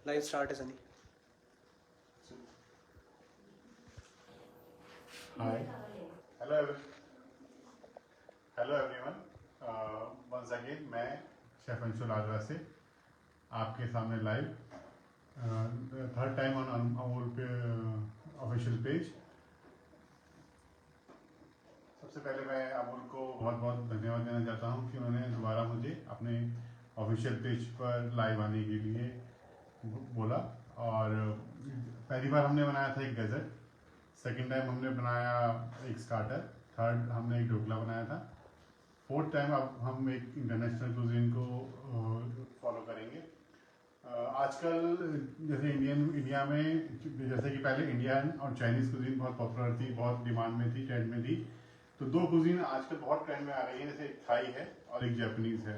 Live start है Sunny. Hi. Hello, hello everyone. Once again, मैं chef Anshul Agra से आपके सामने live third time on Amul पे ऑफिशियल पेज। सबसे पहले मैं अमूल को बहुत बहुत धन्यवाद देना चाहता हूँ कि उन्होंने दोबारा मुझे अपने ऑफिशियल पेज पर लाइव आने के लिए बोला। और पहली बार हमने बनाया था एक डेजर्ट, सेकेंड टाइम हमने बनाया एक स्टार्टर, थर्ड हमने एक ढोकला बनाया था, फोर्थ टाइम अब हम एक इंटरनेशनल कुजीन को फॉलो करेंगे। आजकल जैसे इंडिया में जैसे कि पहले इंडियन और चाइनीज़ कुजीन बहुत पॉपुलर थी, बहुत डिमांड में थी, ट्रेंड में थी। तो दो कुजीन आजकल बहुत ट्रेंड में आ रही है, जैसे एक थाई है और एक जापानीज़ है।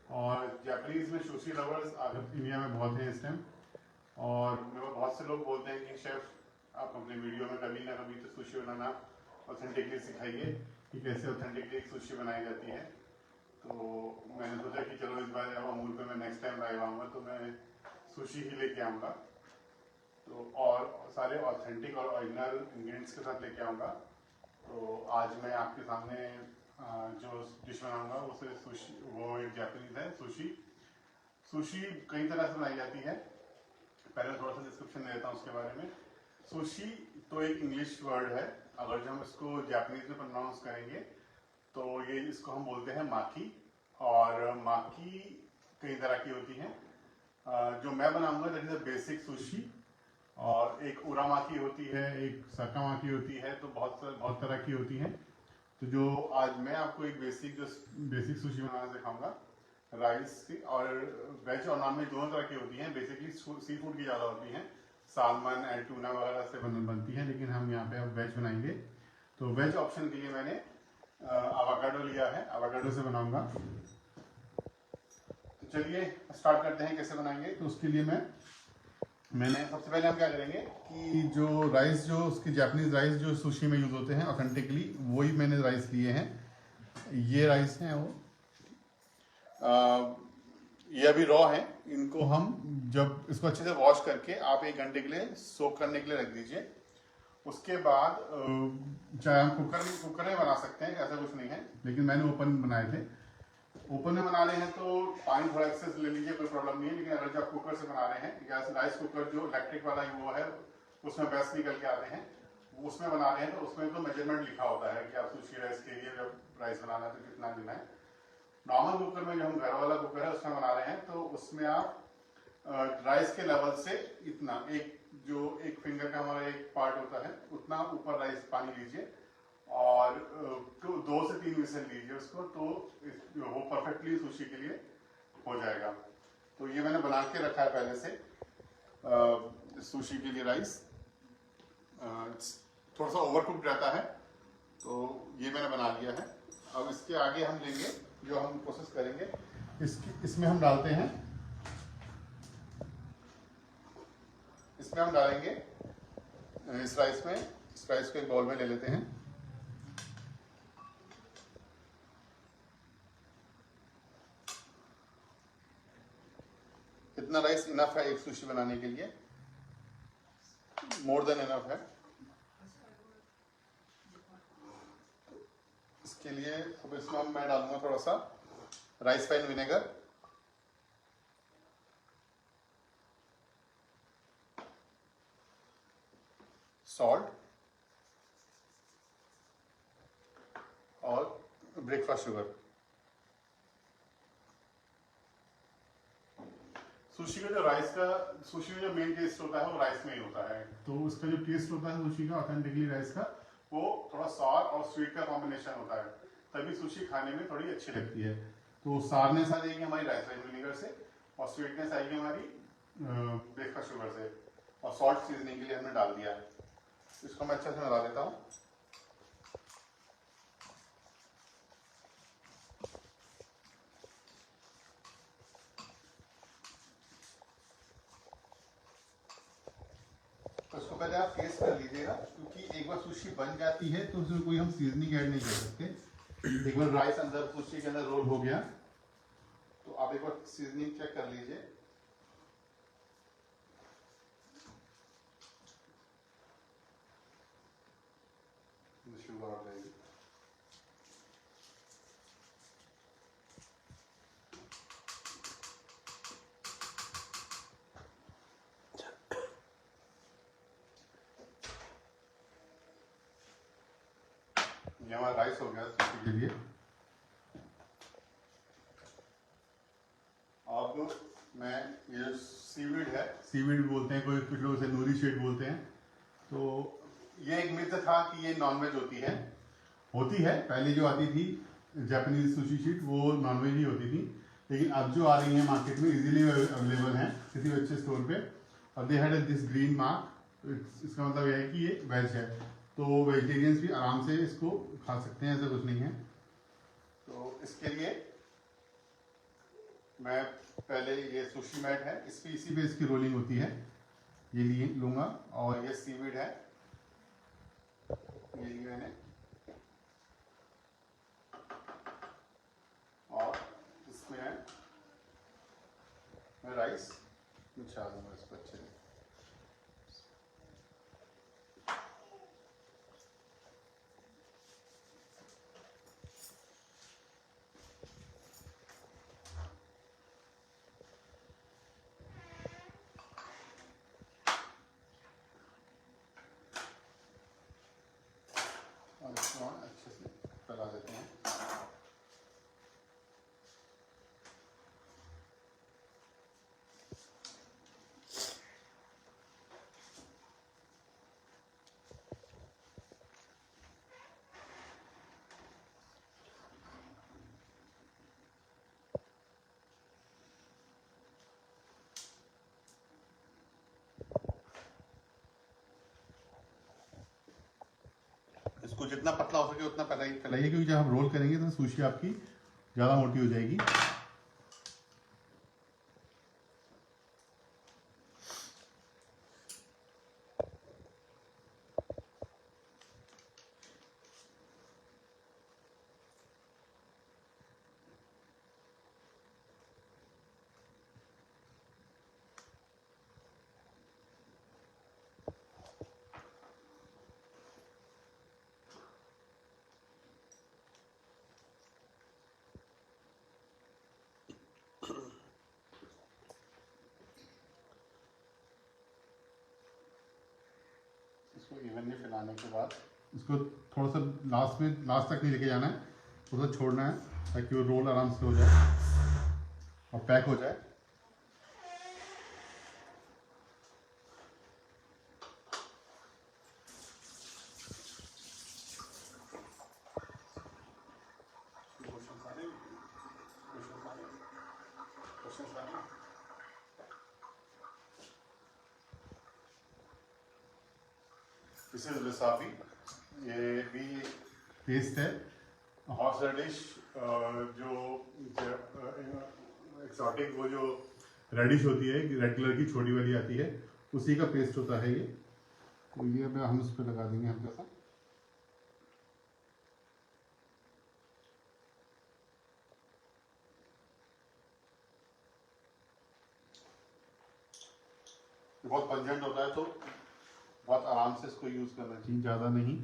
और जापानीज़ में सुशी लवर्स इंडिया में बहुत हैं इस टाइम। और मेरे को बहुत से लोग बोलते हैं कि शेफ़ आप अपने वीडियो में कभी ना कभी तो सुशी बनाना ऑथेंटिकली सिखाइए कि कैसे ऑथेंटिकली एक सुशी बनाई जाती है। तो मैंने सोचा कि चलो इस बार जब अमूल पे मैं नेक्स्ट टाइम लाइव आऊँगा तो मैं सुशी ही लेके आऊँगा, तो और सारे ऑथेंटिक और ओरिजिनल इंग्रेडिएंट्स के साथ लेके आऊँगा। तो आज मैं आपके सामने जो डिश बनाऊँगा उसे सुशी, वो एक जापानीज है सुशी। सुशी कई तरह से बनाई जाती है, पहले थोड़ा सा डिस्क्रिप्शन दे देता हूँ उसके बारे में। सुशी तो एक इंग्लिश वर्ड है, अगर जो हम इसको जापानीज में प्रोनाउंस करेंगे तो ये इसको हम बोलते हैं माकी। और माकी कई तरह की होती हैं। जो मैं बनाऊंगा that is a basic sushi. और एक उरा माकी होती है, एक सका माकी होती है, तो बहुत तरह की होती हैं। तो जो आज मैं आपको एक बेसिक सुशी बनाना सिखाऊंगा राइस की, और वेज और नॉन वेज दोनों तरह की होती हैं। बेसिकली सी फूड की ज़्यादा होती हैं, सालमन एंड टूना वगैरह से बनती है, लेकिन हम यहाँ पे अब वेज बनाएंगे। तो वेज ऑप्शन के लिए मैंने आवाकाडो लिया है, आवाकाडो से बनाऊंगा। तो चलिए स्टार्ट करते हैं कैसे बनाएंगे। तो उसके लिए मैंने सबसे पहले हम क्या करेंगे कि जो राइस, जो उसकी जापानीज राइस जो सुशी में यूज होते हैं ऑथेंटिकली, वही मैंने राइस लिए हैं। ये राइस हैं वो, ये अभी रॉ हैं। इनको हम जब इसको अच्छे से वॉश करके आप 1 घंटे के लिए सोक करने के लिए रख दीजिए। उसके बाद चाहे हम कुकर में बना सकते हैं, ऐसा कुछ नहीं है, लेकिन मैंने ओपन बनाए थे। ओपन में बना रहे हैं तो पानी थोड़ा एक्सेस ले लीजिए, कोई प्रॉब्लम नहीं है। लेकिन अगर जब कुकर से बना रहे हैं, या राइस कुकर जो इलेक्ट्रिक वाला वो है उसमें गैस निकल के आते हैं, उसमें बना रहे हैं तो उसमें तो मेजरमेंट लिखा होता है कि आप सुशी राइस के लिए जब राइस बनाना है तो कितना देना है। नॉर्मल कुकर में जो हम घर वाला कुकर है उसमें बना रहे हैं, तो उसमें आप राइस के लेवल से इतना एक फिंगर का हमारा एक पार्ट होता है उतना ऊपर राइस पानी लीजिए, और 2 से 3 विसल लीजिए उसको, तो वो परफेक्टली सुशी के लिए हो जाएगा। तो ये मैंने बना के रखा है पहले से सुशी के लिए राइस। थोड़ा सा ओवर कुक्ड रहता है, तो ये मैंने बना लिया है। अब इसके आगे हम लेंगे, जो हम प्रोसेस करेंगे इसमें हम डालते हैं, इसमें हम डालेंगे इस राइस को एक बाउल में ले लेते हैं। इतना राइस इनफ है एक सुशी बनाने के लिए, मोर देन इनफ है। इसके लिए अब इसमें मैं डालूंगा थोड़ा सा राइस फाइन विनेगर, सॉल्ट और ब्रेकफास्ट शुगर। सुशी में जो मेन टेस्ट होता है वो राइस में ही होता है। तो उसका जो टेस्ट होता है सुशी का, ऑथेंटिकली राइस का, वो थोड़ा सॉर और स्वीट का कॉम्बिनेशन होता है, तभी सुशी खाने में थोड़ी अच्छी लगती है। तो सारनेस आ जाएगी हमारी राइस वाइन विनेगर से, और स्वीटनेस आएगी हमारी ब्रेकफास्ट शुगर से, और सॉल्ट सीजनिंग के लिए हमने डाल दिया है। इसको मैं अच्छे से मिला देता हूँ। तो इसको पहले आप टेस्ट कर लीजिएगा, क्योंकि एक बार सुशी बन जाती है तो उसमें कोई हम सीजनिंग ऐड नहीं कर सकते। एक बार राइस अंदर सुशी के अंदर रोल हो गया आप एक बार सीजनिंग चेक कर लीजिए। शुगर हो जाएगी। ये हमारा राइस हो गया सुशी के लिए। अब मैं ये सीवीड है, सीवीड बोलते हैं, कोई कुछ लोग इसे नूरी शेड बोलते हैं। तो ये एक मिथ था कि ये नॉनवेज होती है। पहले जो आती थी जापानीज सुशी शीट वो नॉनवेज ही होती थी, लेकिन अब जो आ रही है मार्केट में इजीली अवेलेबल हैं किसी भी अच्छे स्टोर पे। और they had this Green Marc, इसका मतलब यह है कि ये वेज है, तो वेजिटेरियंस भी आराम से इसको खा सकते हैं, ऐसा कुछ नहीं है। तो इसके लिए मैं पहले ये सुशी मैट है, इसी पे इसकी रोलिंग होती है, ये लिए लूंगा। और ये सीवीड है, ये लिए मैंने, और इसमें है मैं राइस बिछा दूंगा इसको अच्छे से। और इसको अच्छे से फैला देते हैं। इसको जितना पतला हो सके उतना फैलाइए, क्योंकि जब हम रोल करेंगे तो सुशी आपकी ज़्यादा मोटी हो जाएगी। इसको इवनली फैलाने के बाद इसको थोड़ा सा लास्ट तक नहीं लेके जाना है, थोड़ा सा छोड़ना है ताकि वो रोल आराम से हो जाए और पैक हो जाए। दिस इज वसाबी, ये भी पेस्ट है। हॉर्स रेडिश, जो एक्सोटिक वो जो रेडिश होती है, रेड कलर की छोटी वाली आती है, उसी का पेस्ट होता है ये। तो ये हम उस पर लगा देंगे हल्का सा। बहुत पंजेंट होता है, तो बहुत आराम से इसको यूज करना चाहिए, ज़्यादा नहीं।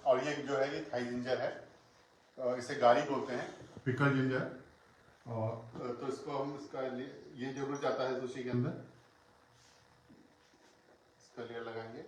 और ये जो है ये थाई जिंजर है, इसे गारी बोलते हैं, पिकल जिंजर। और तो इसको हम ये जरूर जाता है सुशी के अंदर, इसका लेयर लगाएंगे।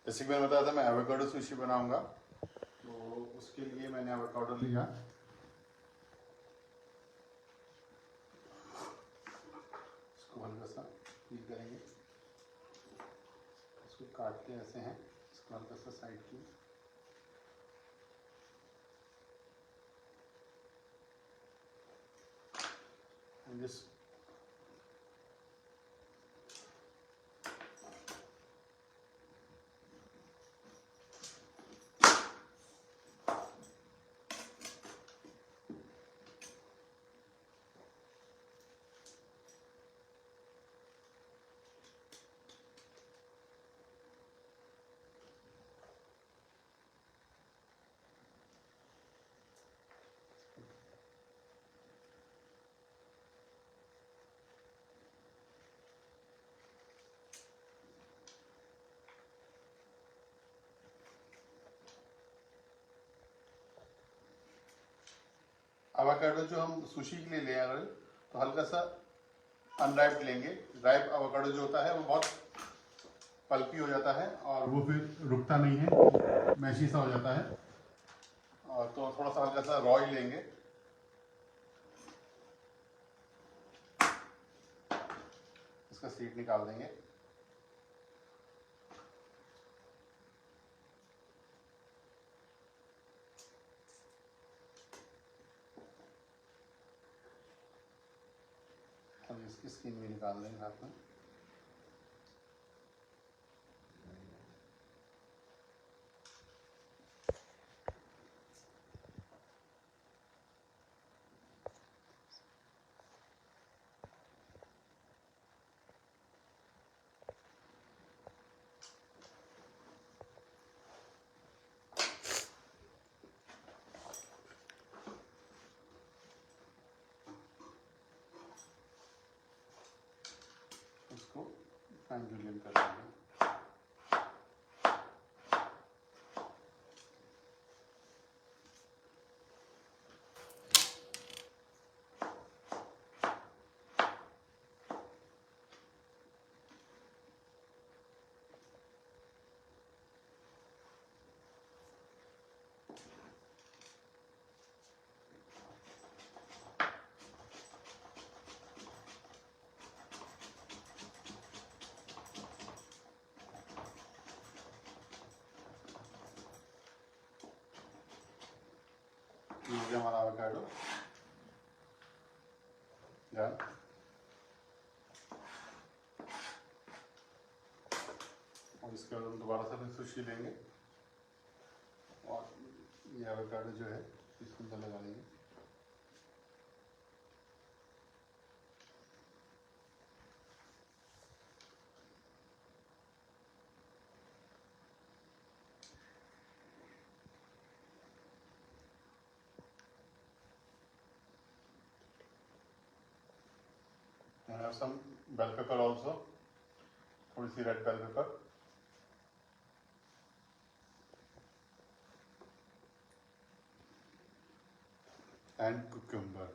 जैसे कि मैंने बताया था मैं एवोकाडो सुशी बनाऊंगा, तो उसके लिए मैंने एवोकाडो लिया। इसको फील करेंगे। इसको काटते ऐसे हैं, इसको हल्का सा साइड की जिस एवोकाडो जो हम सुशी के लिए ले आ रहे हैं, तो हल्का सा अनराइप्ड लेंगे। राइप एवोकाडो जो होता है वो बहुत पल्पी हो जाता है और वो फिर रुकता नहीं है, मैशी सा हो जाता है। और तो थोड़ा सा हल्का सा रॉ ही लेंगे। इसका सीड निकाल देंगे। अब इसकी स्किन भी निकाल देंगे हाथ में। इसको फाइन जूलियन कर देंगे। ये हमारा एवोकाडो डन। और इसके बाद हम दोबारा से सुशी लेंगे और ये एवोकाडो जो है इसके अंदर लगा लेंगे। I have some bell pepper also, थोड़ी सी red bell pepper. And cucumber.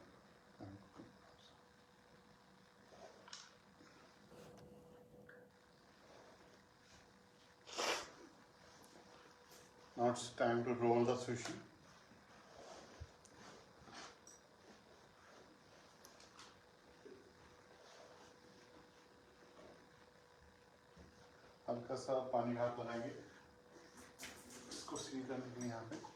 Now it's time to roll the sushi. हल्का सा पानी हाथ बनाएंगे इसको सील करने के लिए यहाँ पे।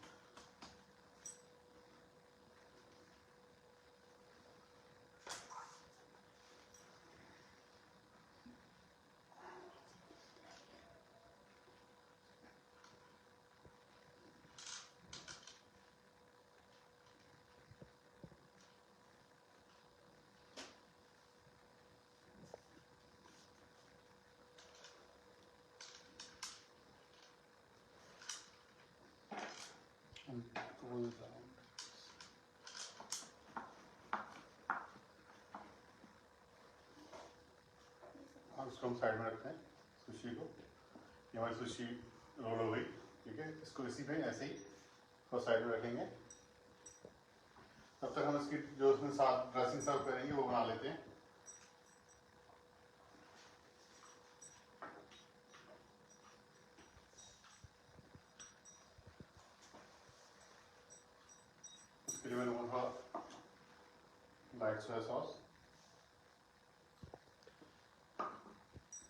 roll it around. अब इसको हम साइड में रखते हैं सुशी को। ये हमारी सुशी रोल हो गई, ठीक है। इसको इसी पे ऐसे ही इसको साइड में रखेंगे। तब तक हम इसकी जो उसमें साथ ड्रेसिंग सर्व करेंगे वो बना लेते हैं। उसके लिए मैंने थोड़ा लाइट सोया सॉस,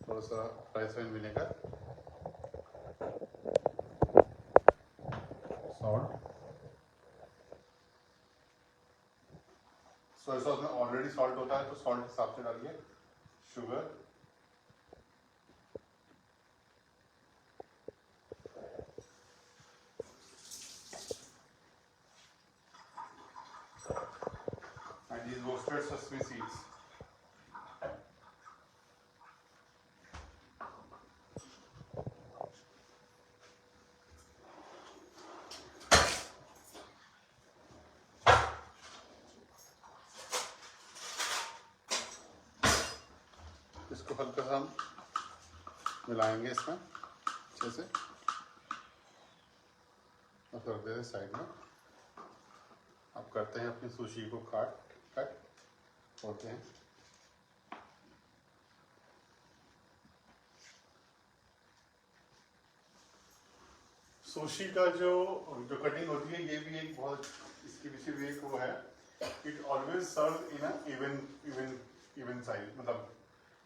थोड़ा सा rice wine vinegar, salt. Soya sauce में ऑलरेडी सॉल्ट होता है तो सॉल्ट के हिसाब से डालिए। Sugar, and these roasted sesame seeds. इसको हल्का सा हम मिलाएंगे इसमें अच्छे से और रख देते साइड में। अब करते हैं अपनी सुशी को कट होते हैं। सुशी का जो कटिंग होती है ये भी एक बहुत, इसके पीछे भी एक वो है, it always serve in even size, मतलब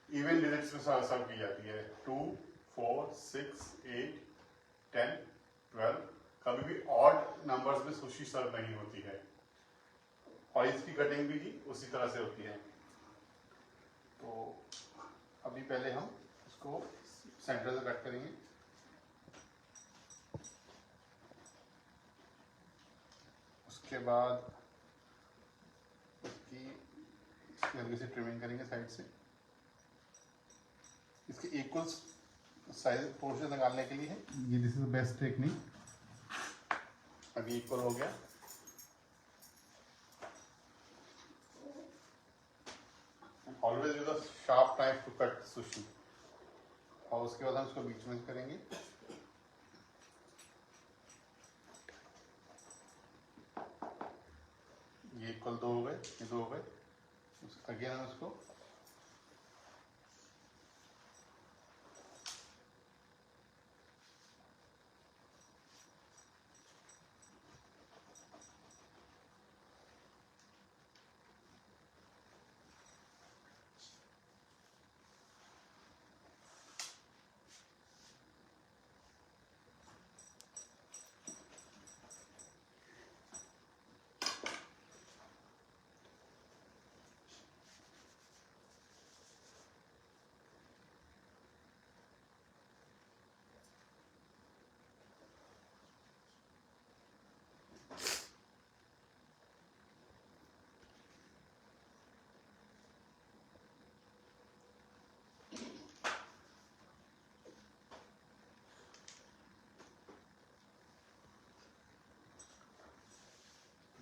इवन डिजिट्स में सर्व की जाती है। 2, 4, 6, 8, 10, 12। कभी भी ऑड नंबर्स में सुशी सर्व नहीं होती है और इसकी कटिंग भी उसी तरह से होती है। तो अभी पहले हम इसको सेंटर से कट करेंगे। उसके बाद इसकी हल्की सी ट्रिमिंग करेंगे साइड से, इसके इक्वल साइज पोर्शन निकालने के लिए है ये। This is the best technique. अभी इक्वल हो गया। Always use a sharp knife to cut sushi. और उसके बाद हम इसको बीच में करेंगे। ये इक्वल 2 हो गए, ये 2 हो गए। अगेन हम इसको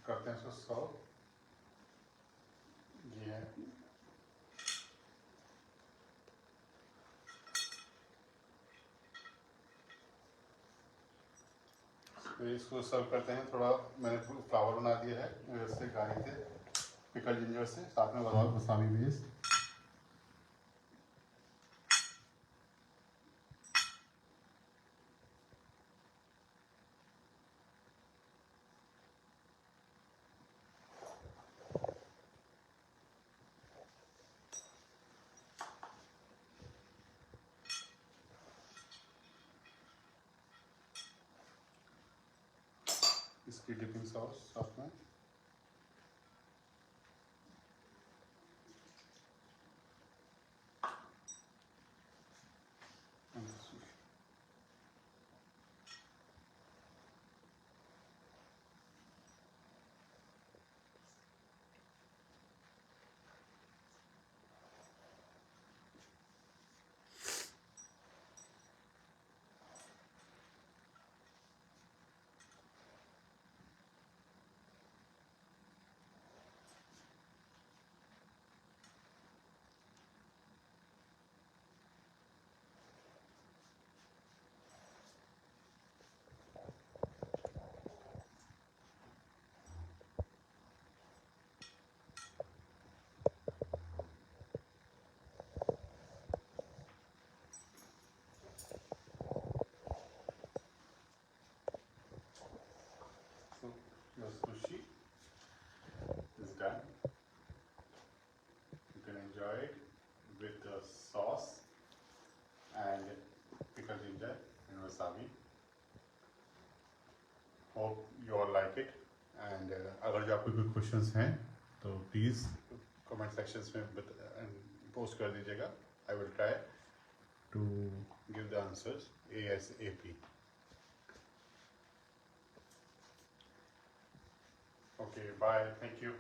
करते हैं इसको सर्व। ये है तो इसको सर्व करते हैं। थोड़ा मैंने फ्लावर बना दिया है वैसे गार्लिक से, पिकल जिंजर से, साथ में वसाबी पेस्ट। इसकी डिपिंग सॉस साथ में। Your sushi is done. You can enjoy it with the sauce hope you all like it and अगर जो आपके कोई क्वेश्चंस हैं तो प्लीज़ कमेंट सेक्शंस में पोस्ट कर दीजिएगा. I will try to give the answers ASAP. Okay, bye. Thank you.